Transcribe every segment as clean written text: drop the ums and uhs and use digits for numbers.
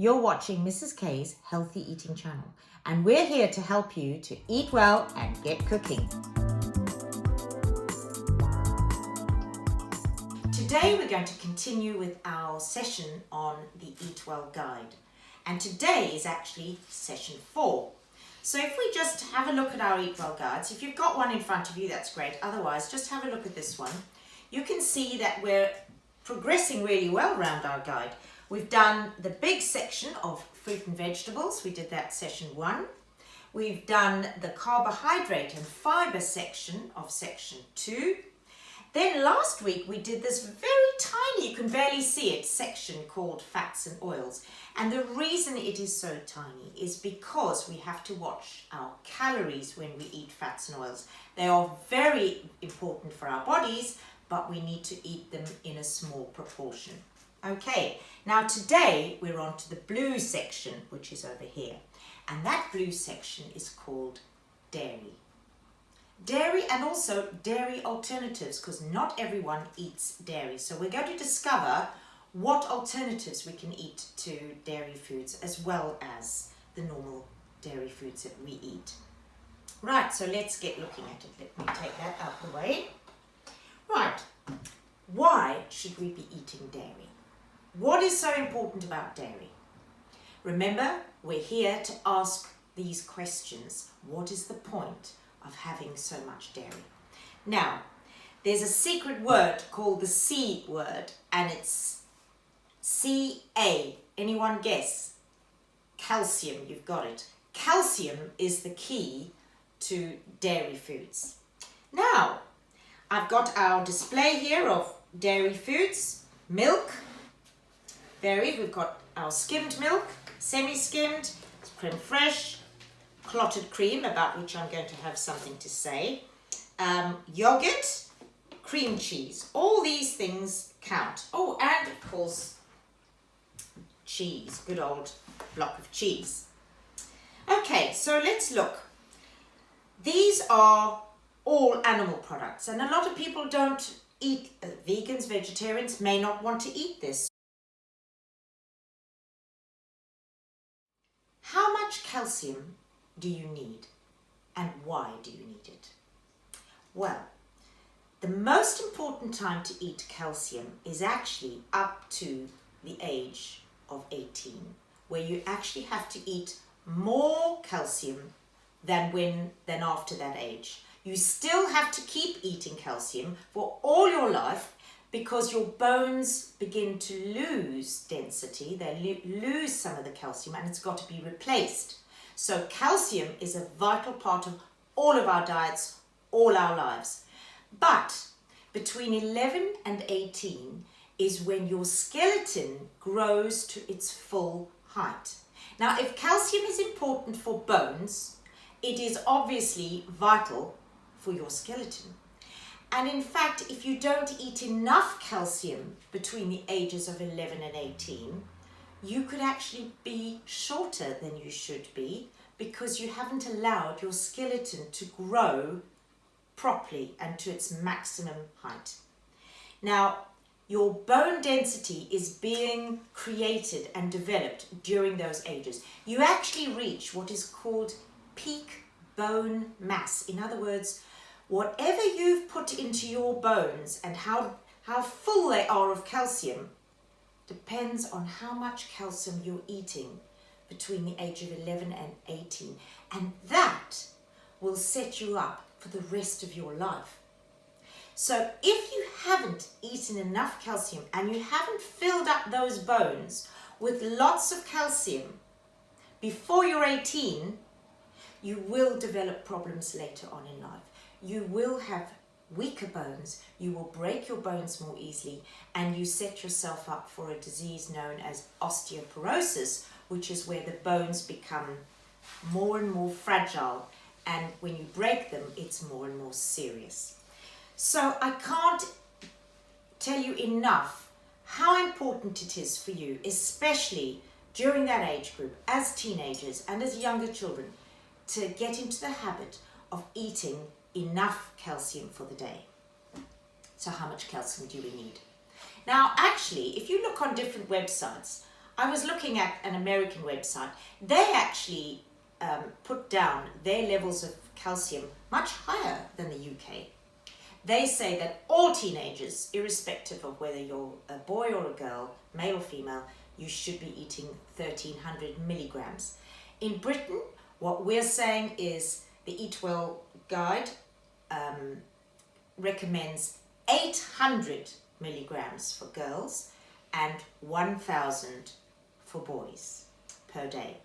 You're watching Mrs. K's Healthy Eating channel, and we're here to help you to eat well and get cooking. Today we're going to continue with our session on the Eat Well guide, and today is actually session 4. So if we just have a look at our Eat Well guides, if you've got one in front of you, that's great. Otherwise, just have a look at this one. You can see that we're progressing really well around our guide. We've done the big section of fruit and vegetables. We did that session 1. We've done the carbohydrate and fiber section of section 2. Then last week we did this very tiny, you can barely see it, section called fats and oils. And the reason it is so tiny is because we have to watch our calories when we eat fats and oils. They are very important for our bodies, but we need to eat them in a small proportion. Okay, now today we're on to the blue section, which is over here. And that blue section is called dairy. Dairy and also dairy alternatives, because not everyone eats dairy. So we're going to discover what alternatives we can eat to dairy foods as well as the normal dairy foods that we eat. Right, so let's get looking at it. Let me take that out of the way. Right, why should we be eating dairy? What is so important about dairy? Remember, we're here to ask these questions. What is the point of having so much dairy? Now, there's a secret word called the C word, and it's Ca. Anyone guess? Calcium, you've got it. Calcium is the key to dairy foods. Now, I've got our display here of dairy foods. Milk, we've got our skimmed milk, semi-skimmed, creme fraiche, clotted cream, about which I'm going to have something to say, yogurt, cream cheese. All these things count. Oh, and of course, cheese, good old block of cheese. Okay, so let's look. These are all animal products, and a lot of people don't eat, vegans, vegetarians may not want to eat this. How much calcium do you need, and why do you need it? Well, the most important time to eat calcium is actually up to the age of 18, where you actually have to eat more calcium than after that age. You still have to keep eating calcium for all your life, because your bones begin to lose density, they lose some of the calcium, and it's got to be replaced. So calcium is a vital part of all of our diets, all our lives. But between 11 and 18 is when your skeleton grows to its full height. Now, if calcium is important for bones, it is obviously vital for your skeleton. And in fact, if you don't eat enough calcium between the ages of 11 and 18, you could actually be shorter than you should be, because you haven't allowed your skeleton to grow properly and to its maximum height. Now, your bone density is being created and developed during those ages. You actually reach what is called peak bone mass. In other words, whatever you've put into your bones and how full they are of calcium depends on how much calcium you're eating between the age of 11 and 18. And that will set you up for the rest of your life. So if you haven't eaten enough calcium and you haven't filled up those bones with lots of calcium before you're 18, you will develop problems later on in life. You will have weaker bones, you will break your bones more easily, and you set yourself up for a disease known as osteoporosis, which is where the bones become more and more fragile, and when you break them, it's more and more serious. So I can't tell you enough how important it is for you, especially during that age group, as teenagers and as younger children, to get into the habit of eating enough calcium for the day. So how much calcium do we need? Now, actually, if you look on different websites, I was looking at an American website. They actually put down their levels of calcium much higher than the UK. They say that all teenagers, irrespective of whether you're a boy or a girl, male or female, you should be eating 1300 milligrams. In Britain, what we're saying is the Eat Well guide recommends 800 milligrams for girls and 1000 for boys per day.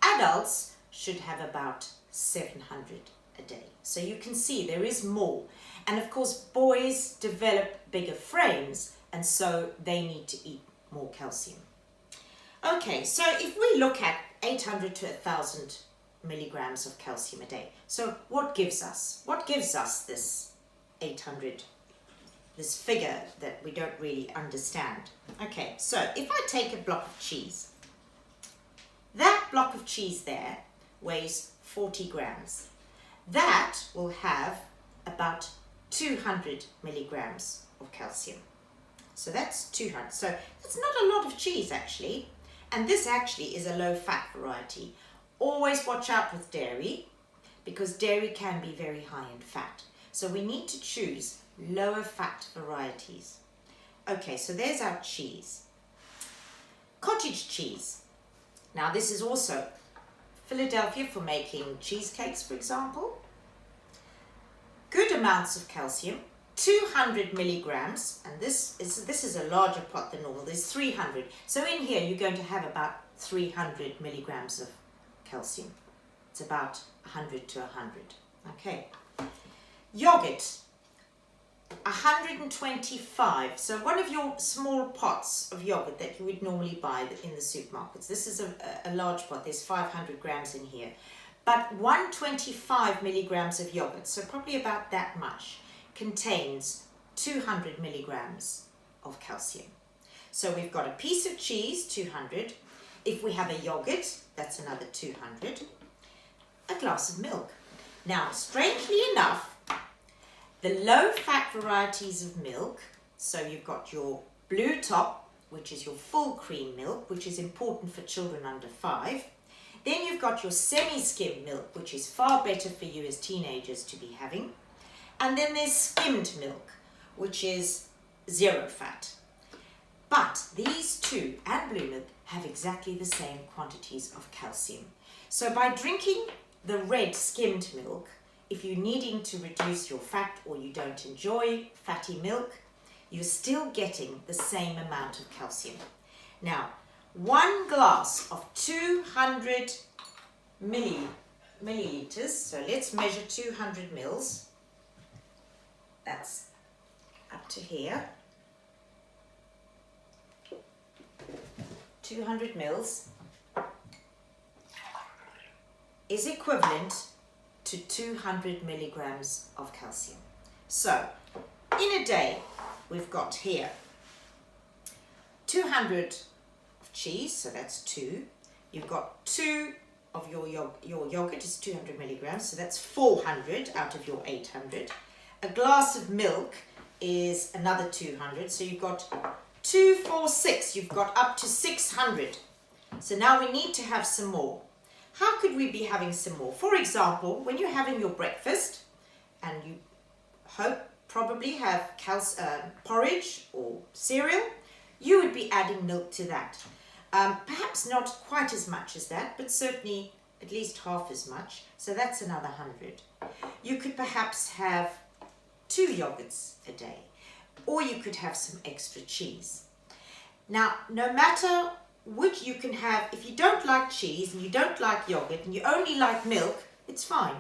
Adults should have about 700 a day. So you can see there is more. And of course, boys develop bigger frames, and so they need to eat more calcium. Okay, so if we look at 800 to 1000 milligrams of calcium a day, so what gives us this 800, this figure that we don't really understand? Okay, so if I take a block of cheese, that block of cheese there weighs 40 grams. That will have about 200 milligrams of calcium. So that's 200. So that's not a lot of cheese actually. And this actually is a low-fat variety. Always watch out with dairy, because dairy can be very high in fat. So we need to choose lower fat varieties. Okay, so there's our cheese. Cottage cheese. Now this is also Philadelphia for making cheesecakes, for example. Good amounts of calcium, 200 milligrams, and this is a larger pot than normal. There's 300. So in here you're going to have about 300 milligrams of calcium. It's about 100 to 100. Okay. Yogurt, 125. So one of your small pots of yogurt that you would normally buy in the supermarkets. This is a large pot. There's 500 grams in here. But 125 milligrams of yogurt, so probably about that much, contains 200 milligrams of calcium. So we've got a piece of cheese, 200. If we have a yogurt, that's another 200. A glass of milk. Now, strangely enough, the low-fat varieties of milk, so you've got your blue top, which is your full cream milk, which is important for children under 5. Then you've got your semi-skimmed milk, which is far better for you as teenagers to be having. And then there's skimmed milk, which is 0 fat. But these two and blue milk have exactly the same quantities of calcium. So by drinking the red skimmed milk, if you're needing to reduce your fat or you don't enjoy fatty milk, you're still getting the same amount of calcium. Now, 1 glass of 200 milliliters, so let's measure 200 mils. That's up to here. 200 mils is equivalent to 200 milligrams of calcium. So, in a day, we've got here 200 of cheese, so that's 2. You've got 2 of your yogurt is 200 milligrams, so that's 400 out of your 800. A glass of milk is another 200, so you've got 2, 4, 6. You've got up to 600. So now we need to have some more. How could we be having some more? For example, when you're having your breakfast and you probably have porridge or cereal, you would be adding milk to that. Perhaps not quite as much as that, but certainly at least half as much. So that's another 100. You could perhaps have 2 yogurts a day, or you could have some extra cheese. Now, no matter which you can have, if you don't like cheese and you don't like yogurt and you only like milk, it's fine.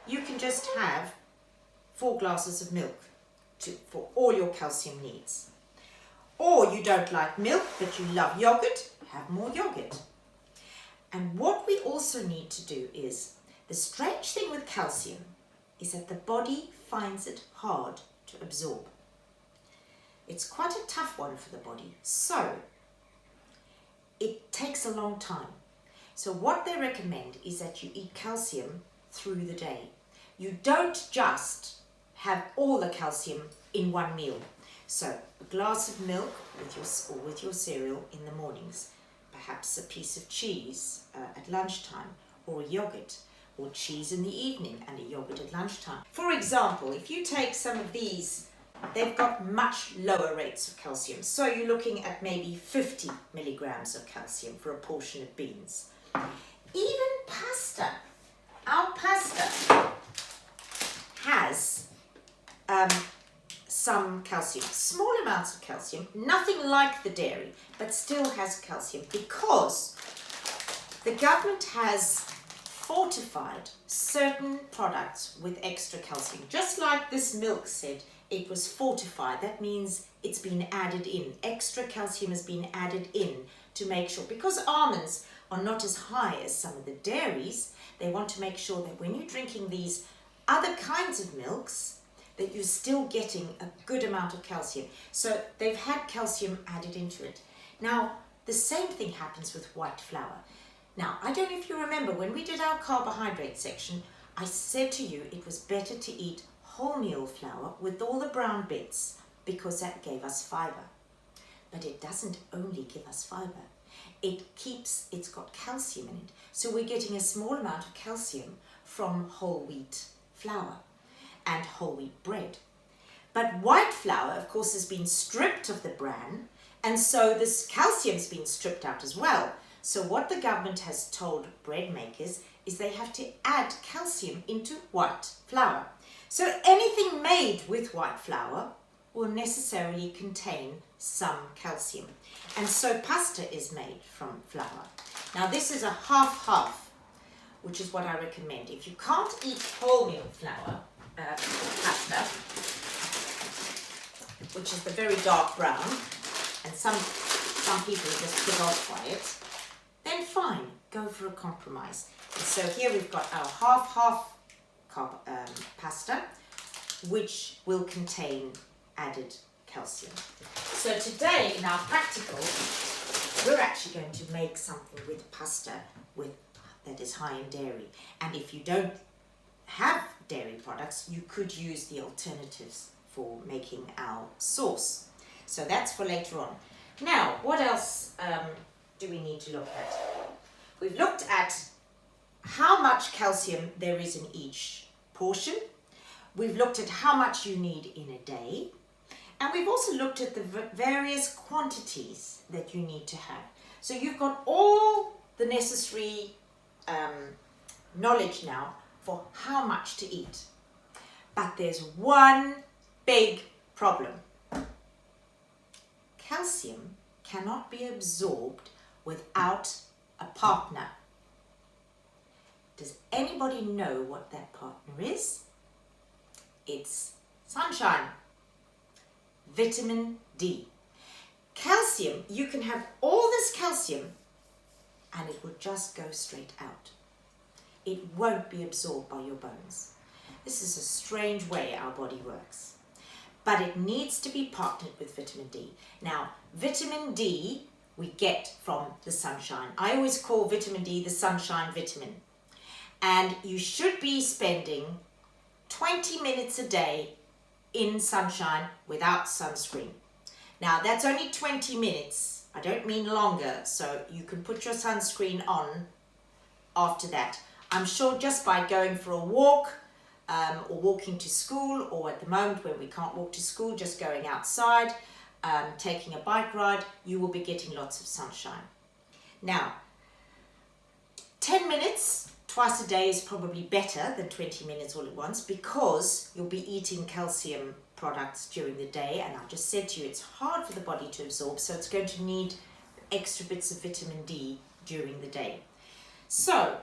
You can just have 4 glasses of milk for all your calcium needs. Or you don't like milk but you love yogurt, have more yogurt. And what we also need to do is, the strange thing with calcium is that the body finds it hard to absorb. It's quite a tough one for the body, so it takes a long time. So what they recommend is that you eat calcium through the day. You don't just have all the calcium in one meal. So a glass of milk with your cereal in the mornings, perhaps a piece of cheese at lunchtime, or a yogurt, or cheese in the evening and a yogurt at lunchtime. For example, if you take some of these, they've got much lower rates of calcium. So you're looking at maybe 50 milligrams of calcium for a portion of beans. Even pasta, our pasta has some calcium, small amounts of calcium, nothing like the dairy, but still has calcium because the government has fortified certain products with extra calcium. Just like this milk said, it was fortified. That means it's been added in. Extra calcium has been added in to make sure, because almonds are not as high as some of the dairies, they want to make sure that when you're drinking these other kinds of milks, that you're still getting a good amount of calcium. So they've had calcium added into it. Now, the same thing happens with white flour. Now, I don't know if you remember, when we did our carbohydrate section, I said to you it was better to eat wholemeal flour with all the brown bits because that gave us fiber. But it doesn't only give us fiber. It's got calcium in it. So we're getting a small amount of calcium from whole wheat flour and whole wheat bread. But white flour, of course, has been stripped of the bran, and so this calcium's been stripped out as well. So what the government has told bread makers is they have to add calcium into white flour. So anything made with white flour will necessarily contain some calcium. And so pasta is made from flour. Now this is a half-half, which is what I recommend. If you can't eat wholemeal flour pasta, which is the very dark brown, and some people are just put off by it, then fine, go for a compromise. And so here we've got our half-half pasta, which will contain added calcium. So today in our practical, we're actually going to make something with pasta that is high in dairy. And if you don't have dairy products, you could use the alternatives for making our sauce. So that's for later on. Now, what else do we need to look at? We've looked at how much calcium there is in each portion. We've looked at how much you need in a day. And we've also looked at the various quantities that you need to have. So you've got all the necessary knowledge now for how much to eat. But there's one big problem. Calcium cannot be absorbed without a partner. Does anybody know what that partner is? It's sunshine. Vitamin D. Calcium, you can have all this calcium and it will just go straight out. It won't be absorbed by your bones. This is a strange way our body works. But it needs to be partnered with vitamin D. Now, vitamin D we get from the sunshine. I always call vitamin D the sunshine vitamin. And you should be spending 20 minutes a day in sunshine without sunscreen. Now, that's only 20 minutes. I don't mean longer, so you can put your sunscreen on after that. I'm sure just by going for a walk or walking to school, or at the moment when we can't walk to school, just going outside, taking a bike ride, you will be getting lots of sunshine. Now, 10 minutes twice a day is probably better than 20 minutes all at once, because you'll be eating calcium products during the day, and I've just said to you it's hard for the body to absorb, so it's going to need extra bits of vitamin D during the day. So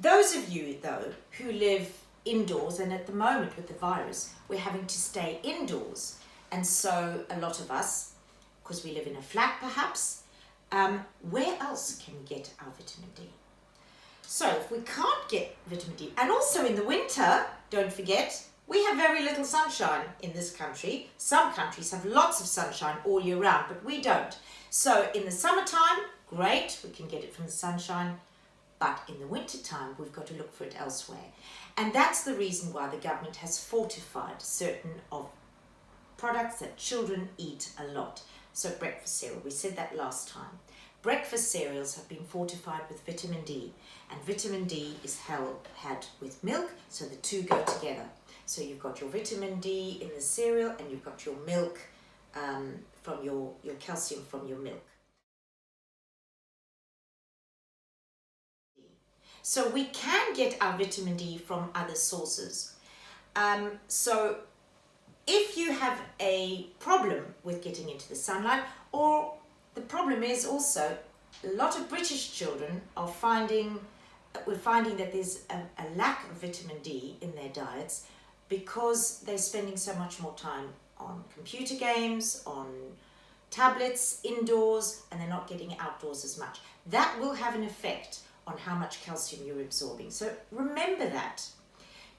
those of you though who live indoors, and at the moment with the virus we're having to stay indoors, and so a lot of us, because we live in a flat perhaps, where else can we get our vitamin D? So if we can't get vitamin D, and also in the winter, don't forget, we have very little sunshine in this country. Some countries have lots of sunshine all year round, but we don't. So in the summertime, great, we can get it from the sunshine, but in the wintertime, we've got to look for it elsewhere. And that's the reason why the government has fortified certain of products that children eat a lot. So breakfast cereal, we said that last time. breakfast cereals have been fortified with vitamin D, and vitamin D is had with milk, so the two go together. So you've got your vitamin D in the cereal and you've got your milk from your calcium from your milk. So we can get our vitamin D from other sources. So if you have a problem with getting into the sunlight, or the problem is also a lot of British children are finding that there's a lack of vitamin D in their diets because they're spending so much more time on computer games, on tablets, indoors, and they're not getting outdoors as much. That will have an effect on how much calcium you're absorbing. So remember that.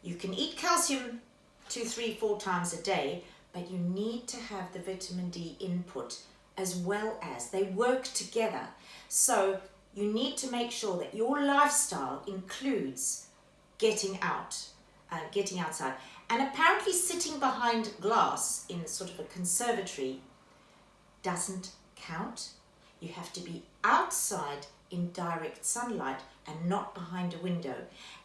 You can eat calcium 2, 3, 4 times a day, but you need to have the vitamin D input as well as they work together. So you need to make sure that your lifestyle includes getting out, getting outside. And apparently sitting behind glass in sort of a conservatory doesn't count. You have to be outside in direct sunlight and not behind a window.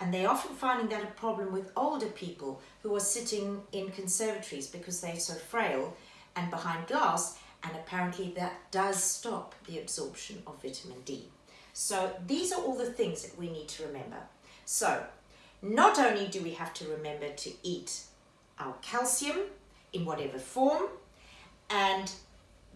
And they're often finding that a problem with older people who are sitting in conservatories because they're so frail and behind glass, and apparently that does stop the absorption of vitamin D. So these are all the things that we need to remember. So not only do we have to remember to eat our calcium in whatever form, and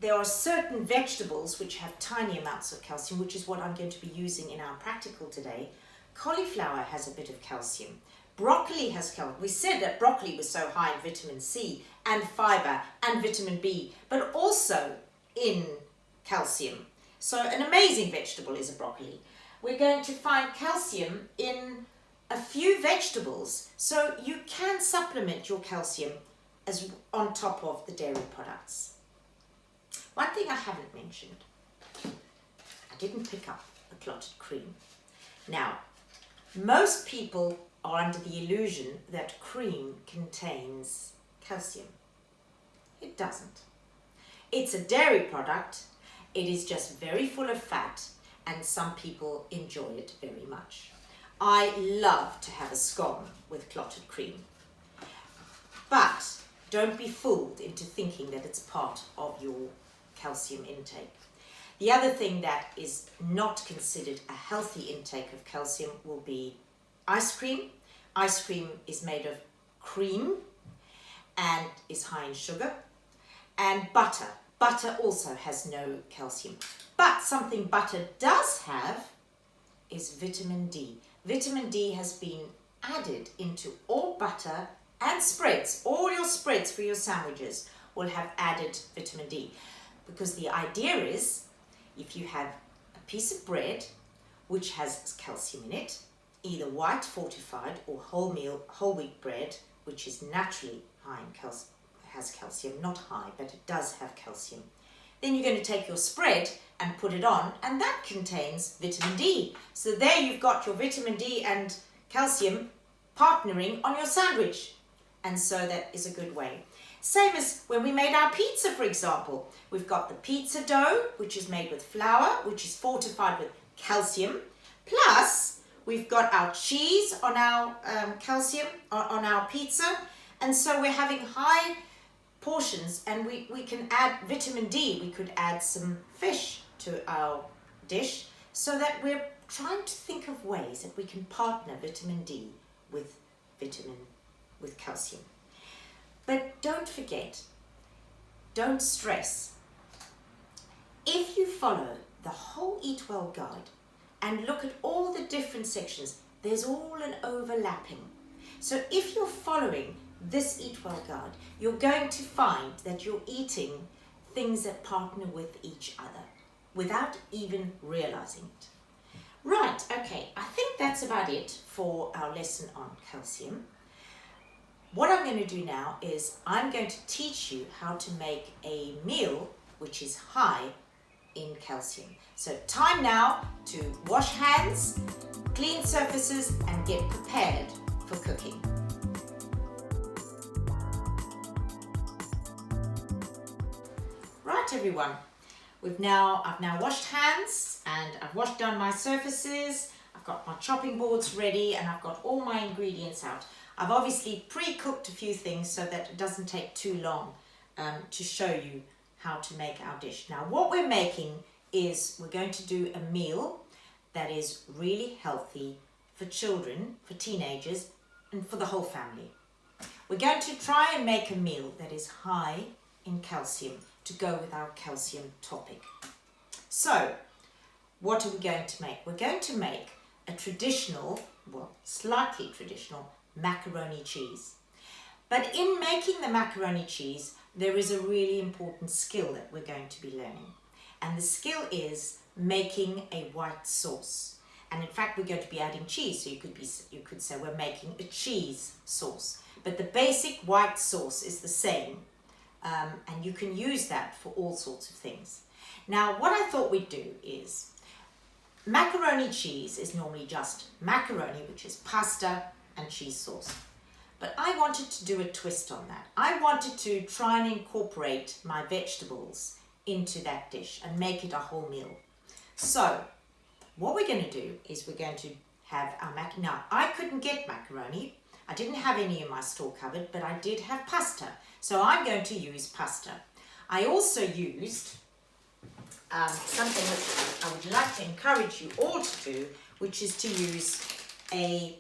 there are certain vegetables which have tiny amounts of calcium, which is what I'm going to be using in our practical today. Cauliflower has a bit of calcium. Broccoli has calcium. We said that broccoli was so high in vitamin C and fiber and vitamin B, but also in calcium. So an amazing vegetable is a broccoli. We're going to find calcium in a few vegetables, so you can supplement your calcium as on top of the dairy products. One thing I haven't mentioned, I didn't pick up the clotted cream. Now, most people are under the illusion that cream contains calcium. It doesn't. It's a dairy product. It is just very full of fat, and some people enjoy it very much. I love to have a scone with clotted cream. But don't be fooled into thinking that it's part of your calcium intake. The other thing that is not considered a healthy intake of calcium will be ice cream. Ice cream is made of cream and is high in sugar. And butter. Butter also has no calcium. But something butter does have is vitamin D. Vitamin D has been added into all butter and spreads. All your spreads for your sandwiches will have added vitamin D. Because the idea is, if you have a piece of bread which has calcium in it, either white fortified or whole wheat bread, which is naturally high in calcium, has calcium, not high, but it does have calcium. Then you're going to take your spread and put it on, and that contains vitamin D. So there you've got your vitamin D and calcium partnering on your sandwich. And so that is a good way. Same as when we made our pizza, for example. We've got the pizza dough, which is made with flour, which is fortified with calcium. Plus, we've got our cheese on our calcium, on our pizza. And so we're having high portions, and we can add vitamin D. We could add some fish to our dish, so that we're trying to think of ways that we can partner vitamin D with calcium. But don't forget, don't stress. If you follow the whole Eat Well guide and look at all the different sections, there's all an overlapping. So if you're following this Eat Well guide, you're going to find that you're eating things that partner with each other without even realizing it. Right, okay, I think that's about it for our lesson on calcium. What I'm going to do now is I'm going to teach you how to make a meal which is high in calcium. So time now to wash hands, clean surfaces, and get prepared for cooking. Right, everyone. I've now washed hands and I've washed down my surfaces. I've got my chopping boards ready and I've got all my ingredients out. I've obviously pre-cooked a few things so that it doesn't take too long to show you how to make our dish. Now what we're making is we're going to do a meal that is really healthy for children, for teenagers, and for the whole family. We're going to try and make a meal that is high in calcium to go with our calcium topic. So, what are we going to make? We're going to make a traditional, well, slightly traditional macaroni cheese. But in making the macaroni cheese, there is a really important skill that we're going to be learning. And the skill is making a white sauce. And in fact, we're going to be adding cheese. So you could say we're making a cheese sauce. But the basic white sauce is the same. And you can use that for all sorts of things. Now, what I thought we'd do is, macaroni cheese is normally just macaroni, which is pasta and cheese sauce. But I wanted to do a twist on that. I wanted to try and incorporate my vegetables into that dish and make it a whole meal. So, what we're going to do is we're going to have our macaroni. Now, I couldn't get macaroni. I didn't have any in my store cupboard, but I did have pasta. So I'm going to use pasta. I also used something which I would like to encourage you all to do, which is to use a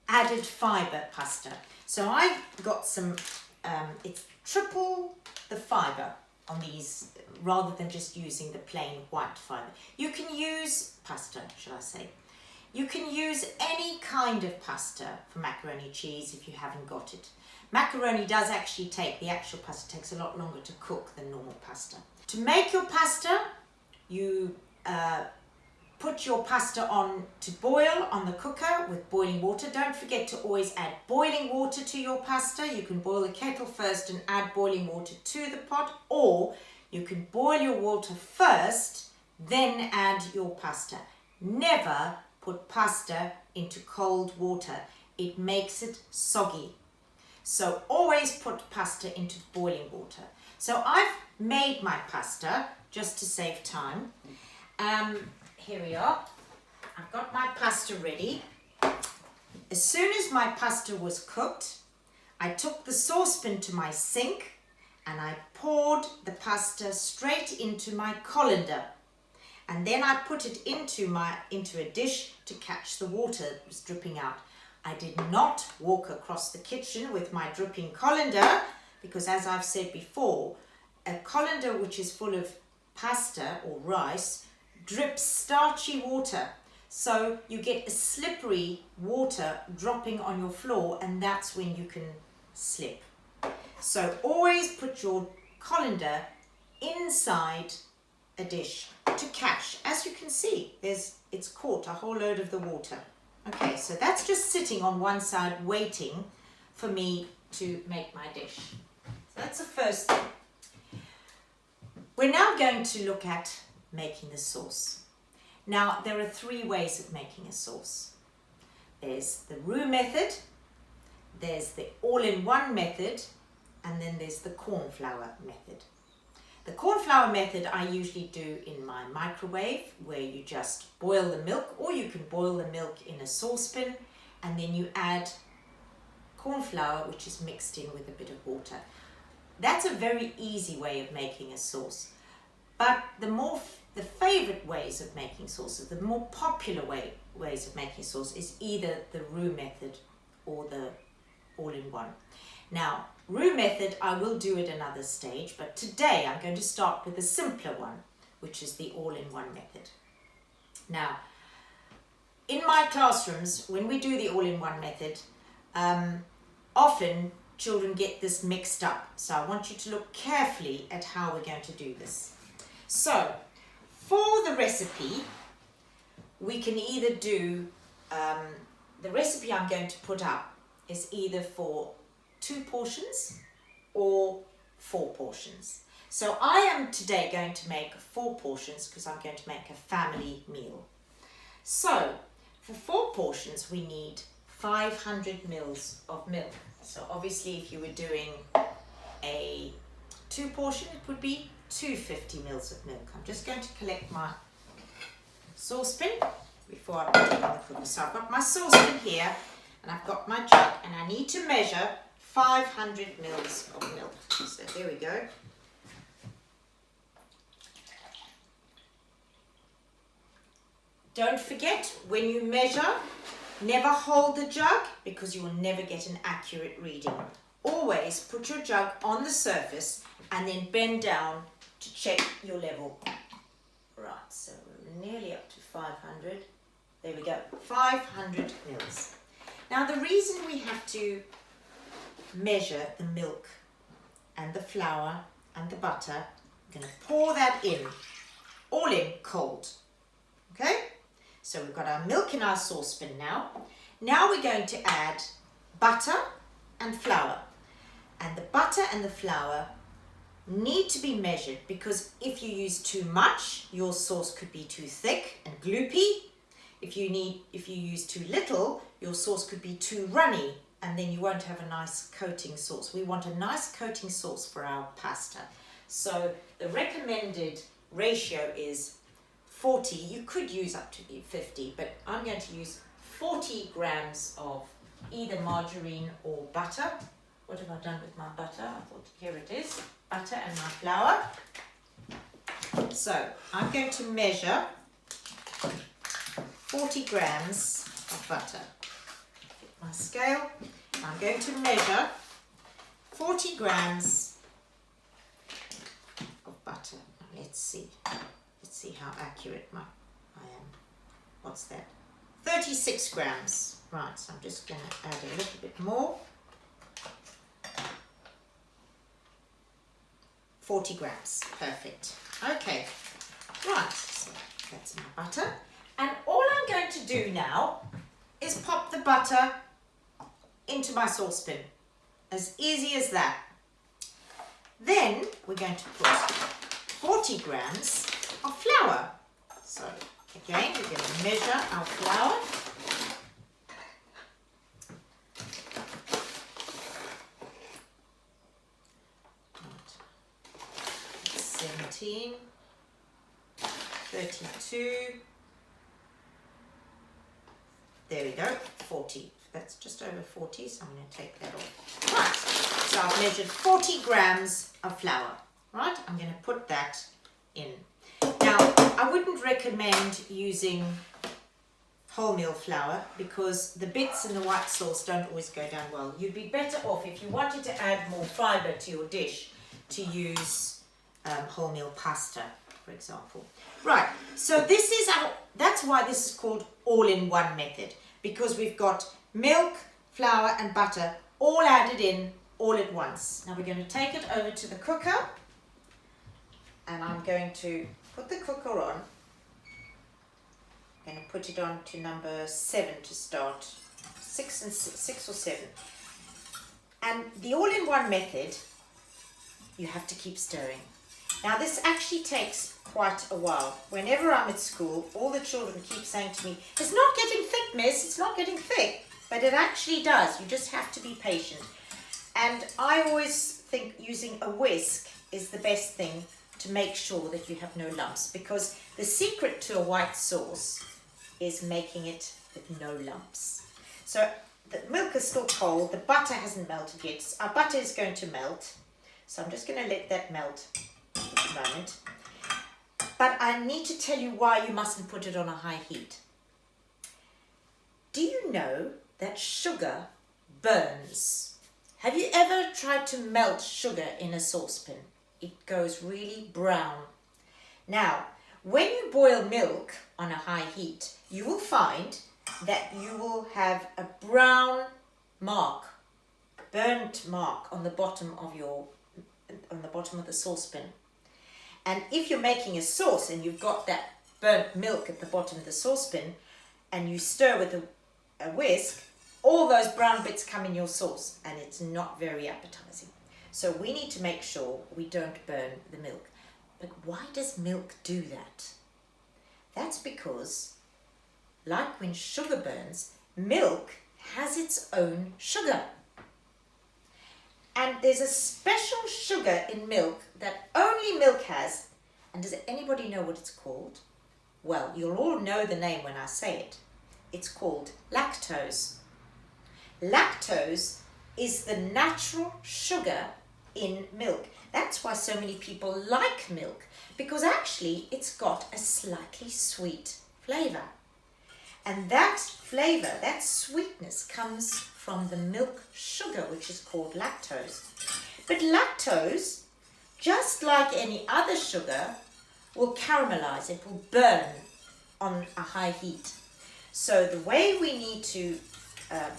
added fibre pasta. So I got some, it's triple the fibre on these, rather than just using the plain white fibre. You can use pasta, shall I say. You can use any kind of pasta for macaroni cheese if you haven't got it. Macaroni does actually take, the actual pasta takes a lot longer to cook than normal pasta. To make your pasta, you put your pasta on to boil on the cooker with boiling water. Don't forget to always add boiling water to your pasta. You can boil the kettle first and add boiling water to the pot, or you can boil your water first, then add your pasta. Never put pasta into cold water. It makes it soggy. So always put pasta into boiling water. So I've made my pasta just to save time. Here we are. I've got my pasta ready. As soon as my pasta was cooked, I took the saucepan to my sink and I poured the pasta straight into my colander. And then I put it into a dish to catch the water that was dripping out. I did not walk across the kitchen with my dripping colander because, as I've said before, a colander which is full of pasta or rice drips starchy water. So you get a slippery water dropping on your floor, and that's when you can slip. So always put your colander inside a dish to catch. As you can see, it's caught a whole load of the water. Okay, so that's just sitting on one side waiting for me to make my dish. So that's the first thing. We're now going to look at making the sauce. Now, there are 3 ways of making a sauce. There's the roux method, there's the all-in-one method, and then there's the cornflour method. The cornflour method I usually do in my microwave, where you just boil the milk, or you can boil the milk in a saucepan and then you add cornflour, which is mixed in with a bit of water. That's a very easy way of making a sauce. But the favorite ways of making sauces, the more popular ways of making sauce is either the roux method or the all-in-one. Now, roux method, I will do at another stage, but today I'm going to start with the simpler one, which is the all-in-one method. Now, in my classrooms, when we do the all-in-one method, often children get this mixed up. So I want you to look carefully at how we're going to do this. So, for the recipe, we can either do, the recipe I'm going to put up is either for 2 portions or 4 portions. So I am today going to make 4 portions because I'm going to make a family meal. So for 4 portions we need 500 mils of milk. So obviously if you were doing a 2 portion, it would be 250 mils of milk. I'm just going to collect my saucepan before I put it in the cooker. So I've got my saucepan here and I've got my jug and I need to measure 500 mils of milk. So there we go. Don't forget, when you measure, never hold the jug because you will never get an accurate reading. Always put your jug on the surface and then bend down to check your level. Right, so we're nearly up to 500. There we go, 500 mils. Now the reason we have to measure the milk and the flour and the butter, I'm going to pour that in, all in cold. Okay? So we've got our milk in our saucepan now. Now we're going to add butter and flour. And the butter and the flour need to be measured because if you use too much, your sauce could be too thick and gloopy. If you use too little, your sauce could be too runny and then you won't have a nice coating sauce. We want a nice coating sauce for our pasta. So the recommended ratio is 40. You could use up to 50, but I'm going to use 40 grams of either margarine or butter. What have I done with my butter? I thought, here it is, butter and my flour. So I'm going to measure 40 grams of butter. Get my scale. I'm going to measure 40 grams of butter. Let's see how accurate I am. What's that? 36 grams. Right, so I'm just going to add a little bit more. 40 grams. Perfect. Okay. Right, so that's my butter. And all I'm going to do now is pop the butter into my saucepan. As easy as that. Then we're going to put 40 grams of flour. So again, we're going to measure our flour. Right. 17, 32, there we go, 40. That's just over 40, so I'm going to take that off. Right, so I've measured 40 grams of flour. Right, I'm going to put that in. Now, I wouldn't recommend using wholemeal flour because the bits in the white sauce don't always go down well. You'd be better off if you wanted to add more fibre to your dish to use wholemeal pasta, for example. Right, so that's why this is called all-in-one method, because we've got milk, flour and butter all added in all at once. Now we're going to take it over to the cooker and I'm going to put the cooker on. I'm going to put it on to number 7 to start, 6 or 7. And the all-in-one method, you have to keep stirring. Now this actually takes quite a while. Whenever I'm at school, all the children keep saying to me, it's not getting thick, miss, it's not getting thick. But it actually does. You just have to be patient. And I always think using a whisk is the best thing to make sure that you have no lumps, because the secret to a white sauce is making it with no lumps. So the milk is still cold, the butter hasn't melted yet. Our butter is going to melt. So I'm just going to let that melt for a moment. But I need to tell you why you mustn't put it on a high heat. Do you know that sugar burns? Have you ever tried to melt sugar in a saucepan? It goes really brown. Now, when you boil milk on a high heat, you will find that you will have a brown mark, burnt mark on the bottom of the saucepan. And if you're making a sauce and you've got that burnt milk at the bottom of the saucepan and you stir with a whisk, all those brown bits come in your sauce and it's not very appetizing. So we need to make sure we don't burn the milk. But why does milk do that? That's because, like when sugar burns, milk has its own sugar. And there's a special sugar in milk that only milk has. And does anybody know what it's called? Well, you'll all know the name when I say it. It's called lactose. Lactose is the natural sugar in milk. That's why so many people like milk, because actually it's got a slightly sweet flavor. And that flavor, that sweetness, comes from the milk sugar, which is called lactose. But lactose, just like any other sugar, will caramelize, it will burn on a high heat. So the way we need to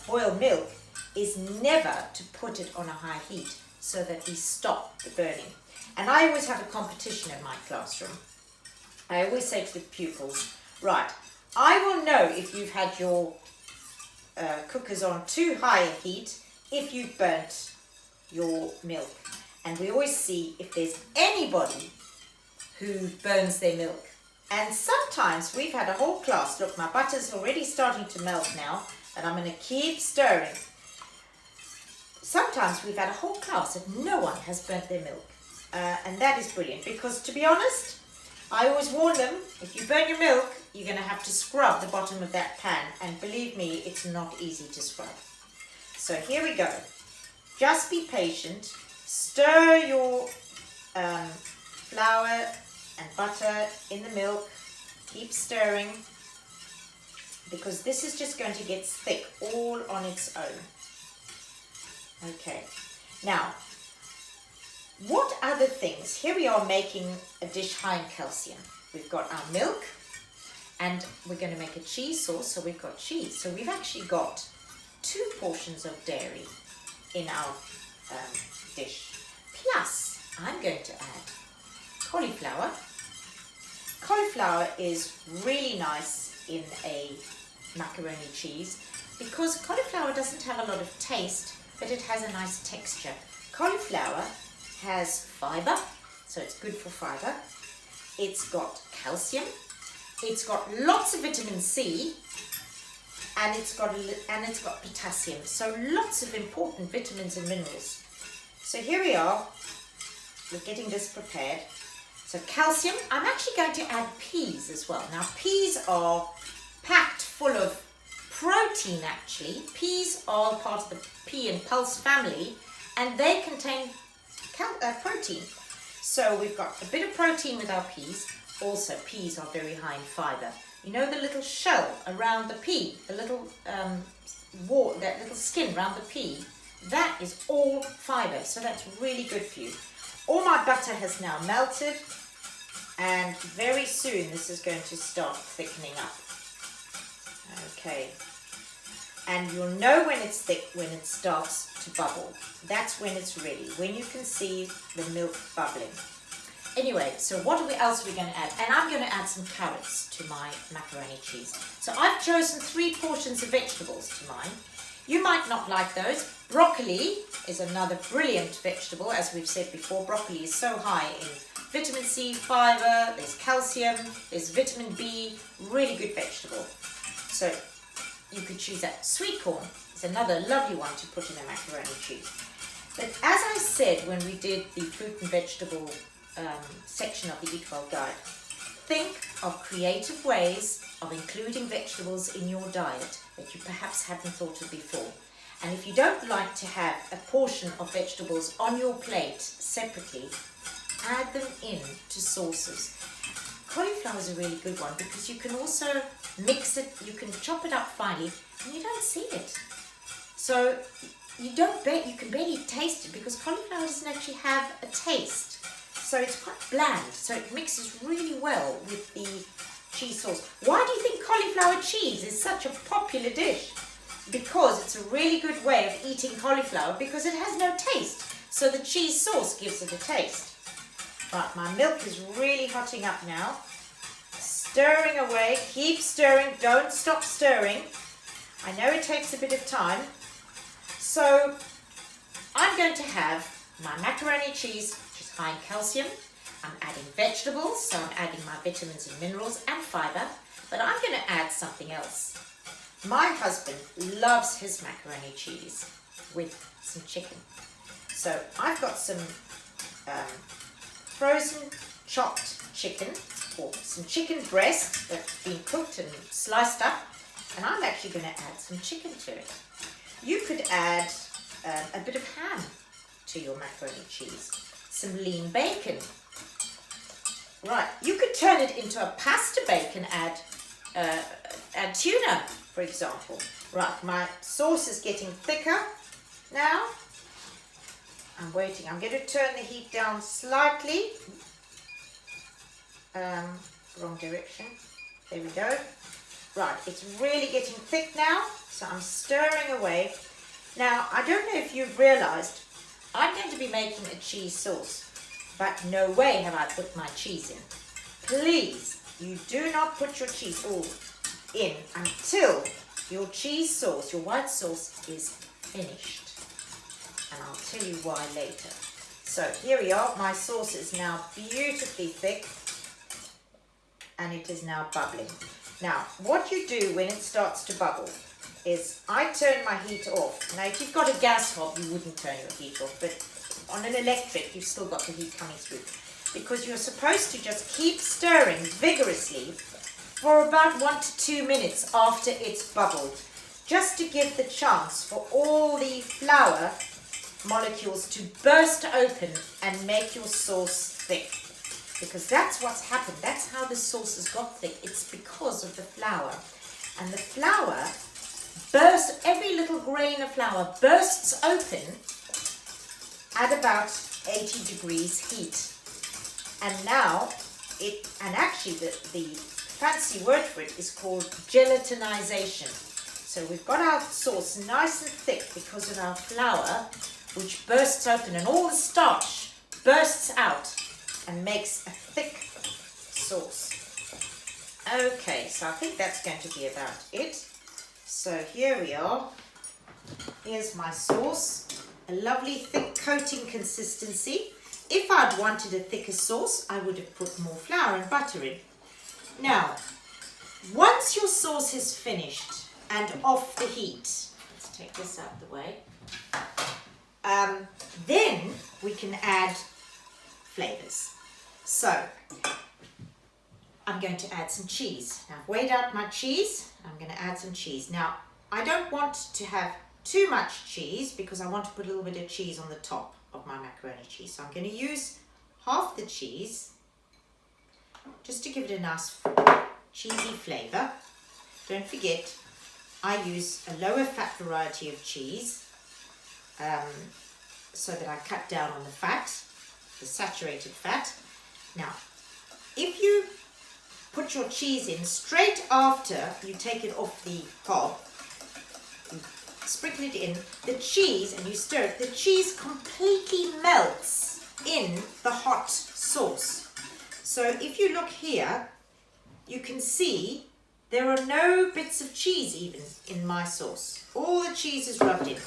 boil milk is never to put it on a high heat so that we stop the burning. And I always have a competition in my classroom. I always say to the pupils, right, I will know if you've had your cookers on too high a heat if you've burnt your milk. And we always see if there's anybody who burns their milk. And sometimes we've had a whole class, look, my butter's already starting to melt now, and I'm going to keep stirring. Sometimes we've had a whole class and no one has burnt their milk. And that is brilliant, because to be honest, I always warn them, if you burn your milk, you're going to have to scrub the bottom of that pan. And believe me, it's not easy to scrub. So here we go. Just be patient. Stir your flour and butter in the milk. Keep stirring, because this is just going to get thick all on its own. Okay. Now, what other things? Here we are making a dish high in calcium. We've got our milk, and we're going to make a cheese sauce, so we've got cheese. So we've actually got 2 portions of dairy in our dish. Plus, I'm going to add cauliflower. Cauliflower is really nice in a macaroni cheese because cauliflower doesn't have a lot of taste, but it has a nice texture. Cauliflower has fiber, so it's good for fiber. It's got calcium. It's got lots of vitamin C, and it's got potassium. So lots of important vitamins and minerals. So here we are. We're getting this prepared. So calcium. I'm actually going to add peas as well. Now peas are packed full of protein actually. Peas are part of the pea and pulse family, and they contain protein. So we've got a bit of protein with our peas. Also, peas are very high in fiber. You know the little shell around the pea, the little that little skin around the pea, that is all fiber. So that's really good for you. All my butter has now melted, and very soon this is going to start thickening up. Okay. And you'll know when it's thick when it starts to bubble. That's when it's ready, when you can see the milk bubbling. Anyway, so what else are we going to add? And I'm going to add some carrots to my macaroni cheese. So I've chosen 3 portions of vegetables to mine. You might not like those. Broccoli is another brilliant vegetable. As we've said before, broccoli is so high in vitamin C, fiber, there's calcium, there's vitamin B, really good vegetable. So you could choose that. Sweet corn is another lovely one to put in a macaroni cheese. But as I said when we did the fruit and vegetable section of the Eat Well guide, think of creative ways of including vegetables in your diet that you perhaps hadn't thought of before. And if you don't like to have a portion of vegetables on your plate separately, add them in to sauces. Cauliflower is a really good one because you can also mix it, you can chop it up finely, and you don't see it. So you can barely taste it because cauliflower doesn't actually have a taste. So it's quite bland, so it mixes really well with the cheese sauce. Why do you think cauliflower cheese is such a popular dish? Because it's a really good way of eating cauliflower because it has no taste. So the cheese sauce gives it a taste. Right, my milk is really hotting up now. Stirring away, keep stirring, don't stop stirring. I know it takes a bit of time. So I'm going to have my macaroni cheese, which is high in calcium. I'm adding vegetables, so I'm adding my vitamins and minerals and fiber. But I'm going to add something else. My husband loves his macaroni cheese with some chicken. So I've got some frozen chopped chicken, or some chicken breast that's been cooked and sliced up, and I'm actually going to add some chicken to it. You could add a bit of ham to your macaroni cheese, some lean bacon. Right, you could turn it into a pasta bake and add tuna, for example. Right, my sauce is getting thicker now. I'm waiting. I'm going to turn the heat down slightly. Wrong direction. There we go. Right, it's really getting thick now, so I'm stirring away. Now, I don't know if you've realized, I'm going to be making a cheese sauce, but no way have I put my cheese in. Please, you do not put your cheese all in until your cheese sauce, your white sauce, is finished. And I'll tell you why later. So here we are. My sauce is now beautifully thick, and it is now bubbling. Now, what you do when it starts to bubble is I turn my heat off. Now, if you've got a gas hob, you wouldn't turn your heat off, but on an electric, you've still got the heat coming through, because you're supposed to just keep stirring vigorously for about 1 to 2 minutes after it's bubbled, just to give the chance for all the flour molecules to burst open and make your sauce thick. Because that's what's happened. That's how the sauce has got thick. It's because of the flour. And the flour bursts, every little grain of flour bursts open at about 80 degrees heat. And now, actually the fancy word for it is called gelatinization. So we've got our sauce nice and thick because of our flour, which bursts open and all the starch bursts out and makes a thick sauce. Okay, so I think that's going to be about it. So here we are. Here's my sauce. A lovely thick coating consistency. If I'd wanted a thicker sauce, I would have put more flour and butter in. Now, once your sauce is finished and off the heat, let's take this out of the way, then we can add flavors. So, I'm going to add some cheese. Now, I've weighed out my cheese. I'm going to add some cheese. Now, I don't want to have too much cheese because I want to put a little bit of cheese on the top of my macaroni cheese. So I'm going to use half the cheese just to give it a nice cheesy flavour. Don't forget, I use a lower fat variety of cheese so that I cut down on the fat, the saturated fat. Now, if you put your cheese in straight after you take it off the hob, you sprinkle it in, the cheese, and you stir it, the cheese completely melts in the hot sauce. So if you look here, you can see there are no bits of cheese even in my sauce. All the cheese is rubbed in.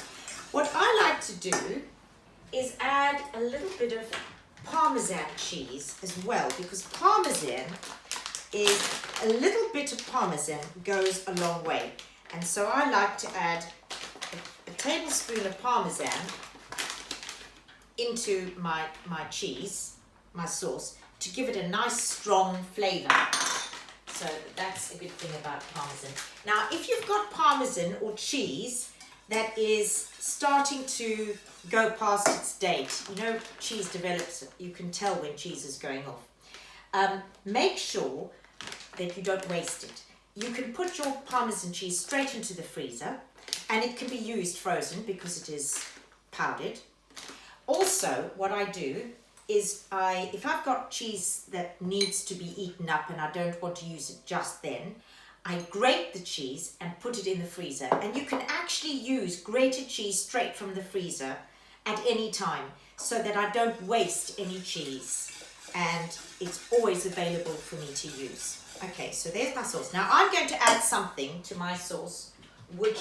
What I like to do is add a little bit of Parmesan cheese as well, because Parmesan is, a little bit of Parmesan goes a long way. And so I like to add a tablespoon of Parmesan into my cheese, my sauce, to give it a nice strong flavour. So that's a good thing about Parmesan. Now, if you've got Parmesan or cheese that is starting to go past its date, you know, cheese develops, you can tell when cheese is going off. Make sure that you don't waste it. You can put your Parmesan cheese straight into the freezer, and it can be used frozen because it is powdered. Also, what I do is if I've got cheese that needs to be eaten up and I don't want to use it just then, I grate the cheese and put it in the freezer. And you can actually use grated cheese straight from the freezer at any time, so that I don't waste any cheese, and it's always available for me to use. Okay, so there's my sauce. Now I'm going to add something to my sauce which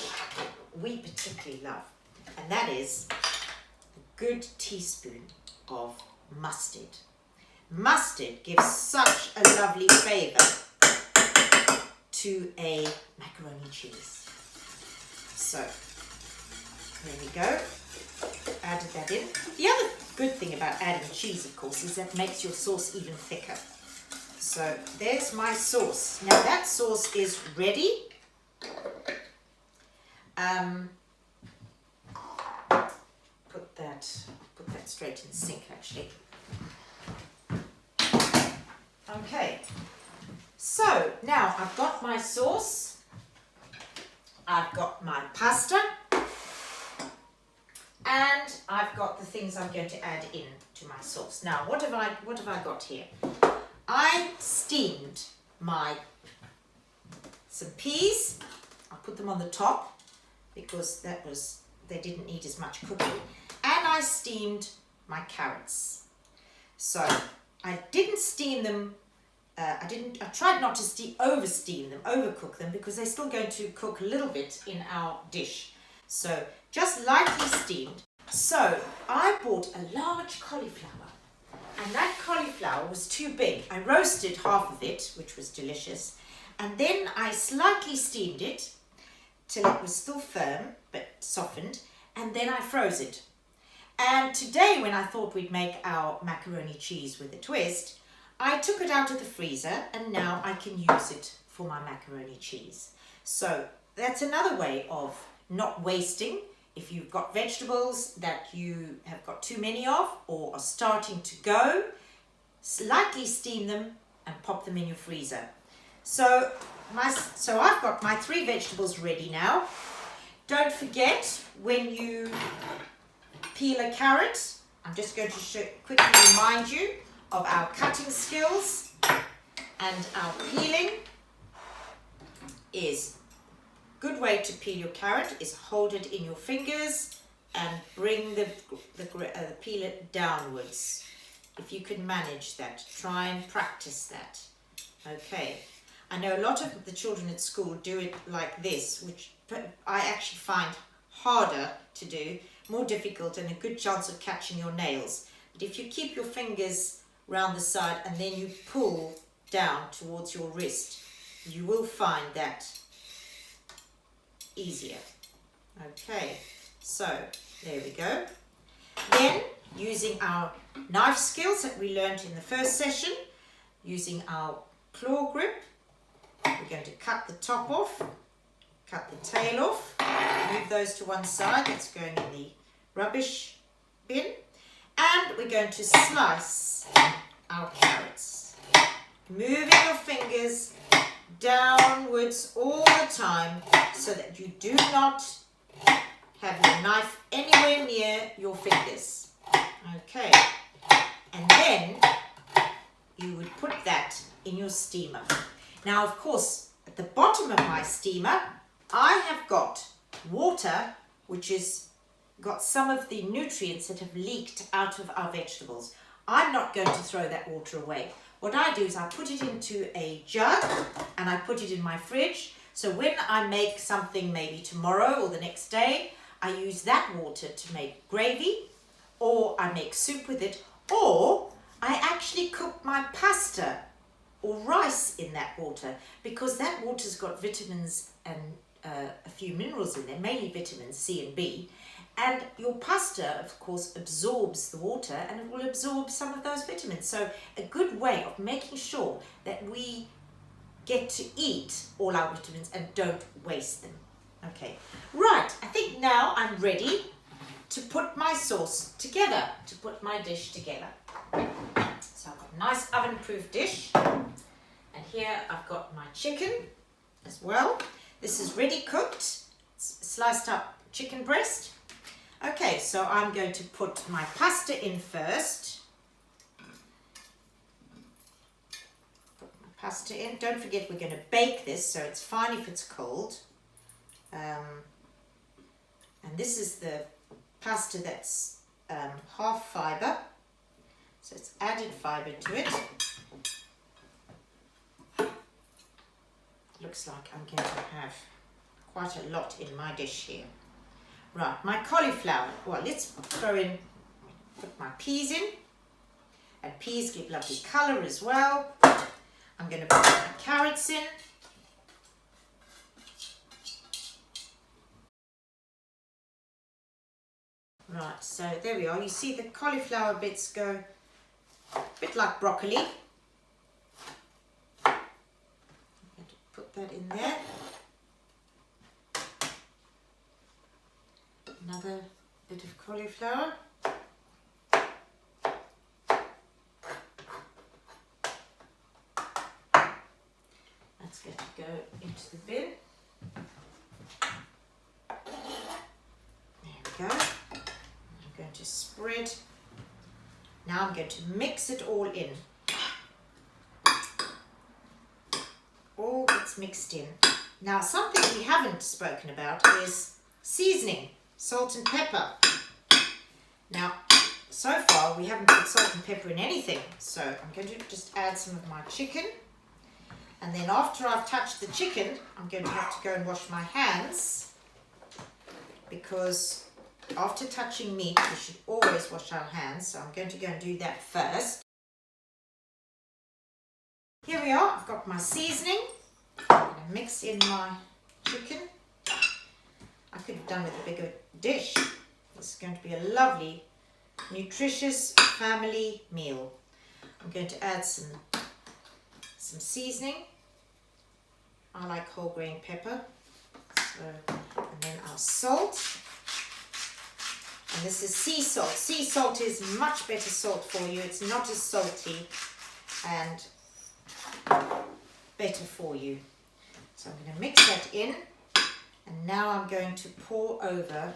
we particularly love, and that is a good teaspoon of mustard. Mustard gives such a lovely flavour to a macaroni cheese. So, there we go. added that in. The other good thing about adding cheese, of course, is that it makes your sauce even thicker. So there's my sauce. Now that sauce is ready. Put that straight in the sink, actually. Okay. So now I've got my sauce. I've got my pasta. And I've got the things I'm going to add in to my sauce. Now, what have I got here? I steamed some peas. I put them on the top because they didn't need as much cooking. And I steamed my carrots. So I didn't steam them. I tried not to overcook them because they're still going to cook a little bit in our dish. So just lightly steamed. So I bought a large cauliflower, and that cauliflower was too big. I roasted half of it, which was delicious, and then I slightly steamed it till it was still firm but softened, and then I froze it. And today, when I thought we'd make our macaroni cheese with a twist, I took it out of the freezer, and now I can use it for my macaroni cheese. So that's another way of not wasting. If you've got vegetables that you have got too many of or are starting to go, lightly steam them and pop them in your freezer. So I've got my 3 vegetables ready now. Don't forget, when you peel a carrot, I'm just going to quickly remind you of our cutting skills, and our peeling is good way to peel your carrot is hold it in your fingers and bring the peel it downwards. If you can manage that, try and practice that. Okay, I know a lot of the children at school do it like this, which I actually find harder to do, more difficult, and a good chance of catching your nails. But if you keep your fingers round the side and then you pull down towards your wrist, you will find that easier. Okay, so there we go. Then, using our knife skills that we learned in the first session, using our claw grip, we're going to cut the top off, cut the tail off, move those to one side, that's going in the rubbish bin, and we're going to slice our carrots. Moving your fingers downwards all the time so that you do not have your knife anywhere near your fingers. Okay, and then you would put that in your steamer. Now, of course, at the bottom of my steamer, I have got water which has got some of the nutrients that have leaked out of our vegetables. I'm not going to throw that water away. What I do is I put it into a jug and I put it in my fridge. So when I make something maybe tomorrow or the next day, I use that water to make gravy, or I make soup with it, or I actually cook my pasta or rice in that water, because that water's got vitamins and a few minerals in there, mainly vitamins C and B. And your pasta, of course, absorbs the water and it will absorb some of those vitamins. So a good way of making sure that we get to eat all our vitamins and don't waste them. Okay, right, I think now I'm ready to put my sauce together, to put my dish together. So I've got a nice oven-proof dish, and here I've got my chicken as well. This is ready cooked, it's sliced up chicken breast. Okay, so I'm going to put my pasta in first. Put my pasta in. Don't forget, we're going to bake this, so it's fine if it's cold. And this is the pasta that's half fibre, so it's added fibre to it. Looks like I'm going to have quite a lot in my dish here. Right, my cauliflower. Well, let's put my peas in. And peas give lovely colour as well. I'm going to put my carrots in. Right, so there we are. You see the cauliflower bits go a bit like broccoli. I'm going to put that in there. Another bit of cauliflower. That's going to go into the bin. There we go. I'm going to spread. Now I'm going to mix it all in. All gets mixed in. Now something we haven't spoken about is seasoning, salt and pepper. Now so far we haven't put salt and pepper in anything, so I'm going to just add some of my chicken, and then after I've touched the chicken I'm going to have to go and wash my hands, because after touching meat we should always wash our hands, so I'm going to go and do that first. Here we are, I've got my seasoning. I'm going to mix in my chicken. I could have done with a bigger dish. This is going to be a lovely, nutritious family meal. I'm going to add some seasoning. I like whole grain pepper. And then our salt. And this is sea salt. Sea salt is much better salt for you. It's not as salty and better for you. So I'm going to mix that in. And now I'm going to pour over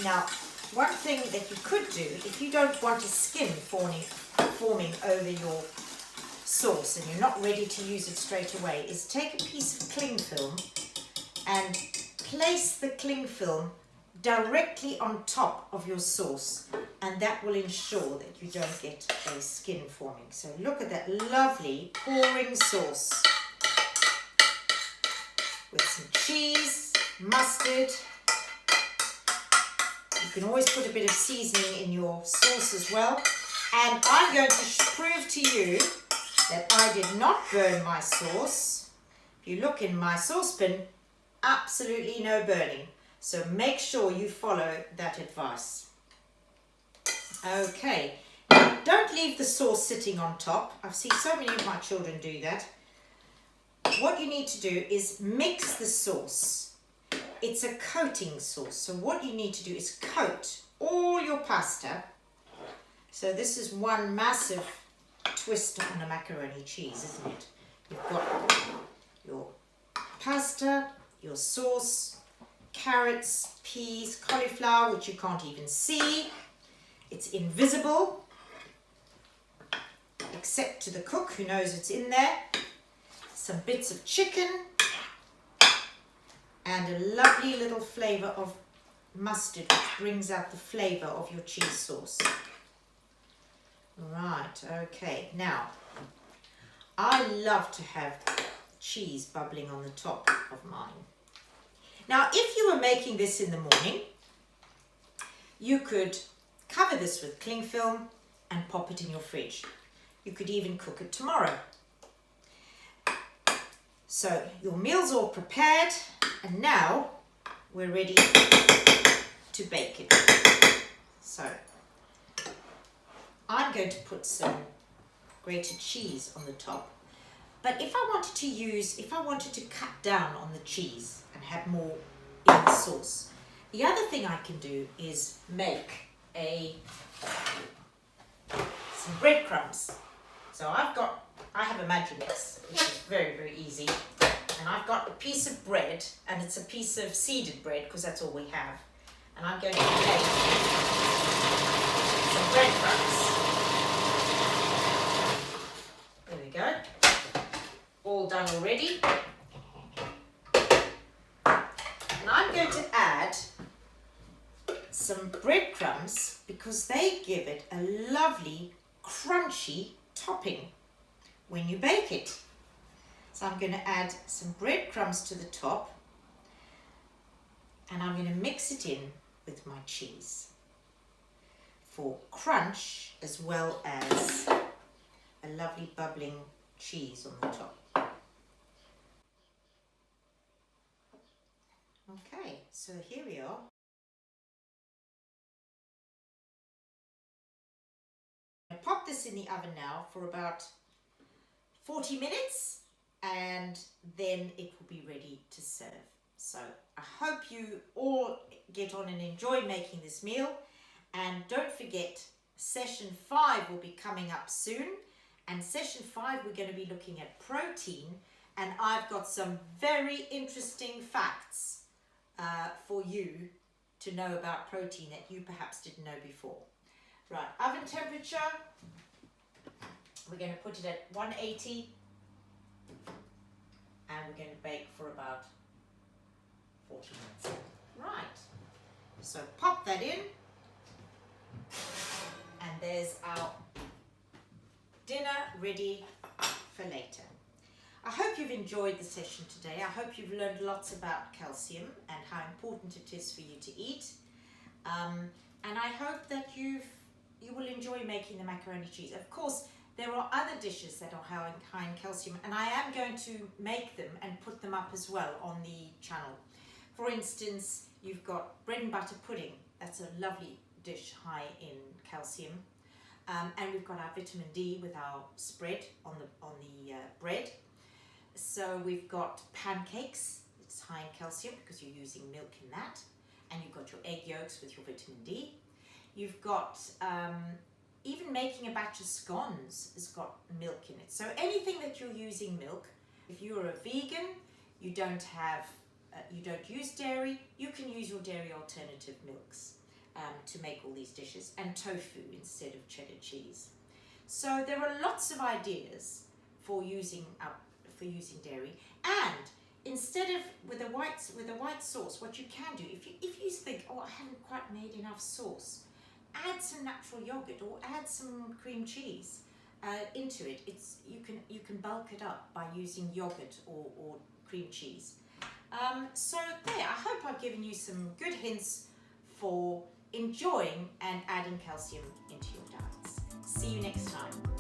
now one thing that you could do, if you don't want a skin forming over your sauce and you're not ready to use it straight away, is take a piece of cling film and place the cling film directly on top of your sauce, and that will ensure that you don't get a skin forming. So look at that lovely pouring sauce with some cheese, mustard. You can always put a bit of seasoning in your sauce as well. And I'm going to prove to you that I did not burn my sauce. If you look in my saucepan, absolutely no burning. So make sure you follow that advice. Okay, now don't leave the sauce sitting on top. I've seen so many of my children do that. What you need to do is mix the sauce. It's a coating sauce. So what you need to do is coat all your pasta. So this is one massive twist on a macaroni cheese, isn't it? You've got your pasta, your sauce, carrots, peas, cauliflower, which you can't even see. It's invisible, except to the cook who knows it's in there. Some bits of chicken and a lovely little flavour of mustard, which brings out the flavour of your cheese sauce. Right, okay. Now, I love to have cheese bubbling on the top of mine. Now, if you were making this in the morning, you could cover this with cling film and pop it in your fridge. You could even cook it tomorrow. So your meal's all prepared, and now we're ready to bake it. So I'm going to put some grated cheese on the top. But if I wanted to cut down on the cheese and have more in the sauce, the other thing I can do is make some breadcrumbs. So I have a Magimix, which is very, very easy. And I've got a piece of bread, and it's a piece of seeded bread because that's all we have. And I'm going to make some breadcrumbs. There we go. All done already. And I'm going to add some breadcrumbs because they give it a lovely crunchy topping when you bake it. So I'm going to add some breadcrumbs to the top, and I'm going to mix it in with my cheese for crunch as well as a lovely bubbling cheese on the top. Okay. So here we are. I pop this in the oven now for about 40 minutes and then it will be ready to serve. So I hope you all get on and enjoy making this meal, and don't forget session 5 will be coming up soon, and session 5 we're going to be looking at protein, and I've got some very interesting facts for you to know about protein that you perhaps didn't know before. Right, oven temperature, we're going to put it at 180 and we're going to bake for about 40 minutes. Right, so pop that in and there's our dinner ready for later. I hope you've enjoyed the session today. I hope you've learned lots about calcium and how important it is for you to eat. And I hope that you will enjoy making the macaroni cheese. Of course, there are other dishes that are high in calcium, and I am going to make them and put them up as well on the channel. For instance, you've got bread and butter pudding. That's a lovely dish high in calcium. And we've got our vitamin D with our spread on the bread. So we've got pancakes. It's high in calcium because you're using milk in that. And you've got your egg yolks with your vitamin D. You've got even making a batch of scones has got milk in it. So anything that you're using milk, if you're a vegan, you don't use dairy, you can use your dairy alternative milks to make all these dishes, and tofu instead of cheddar cheese. So there are lots of ideas for using dairy, and instead of with a white sauce, what you can do, if you think, oh, I haven't quite made enough sauce, add some natural yogurt or add some cream cheese into it. You can bulk it up by using yogurt or cream cheese. So there, I hope I've given you some good hints for enjoying and adding calcium into your diets. See you next time.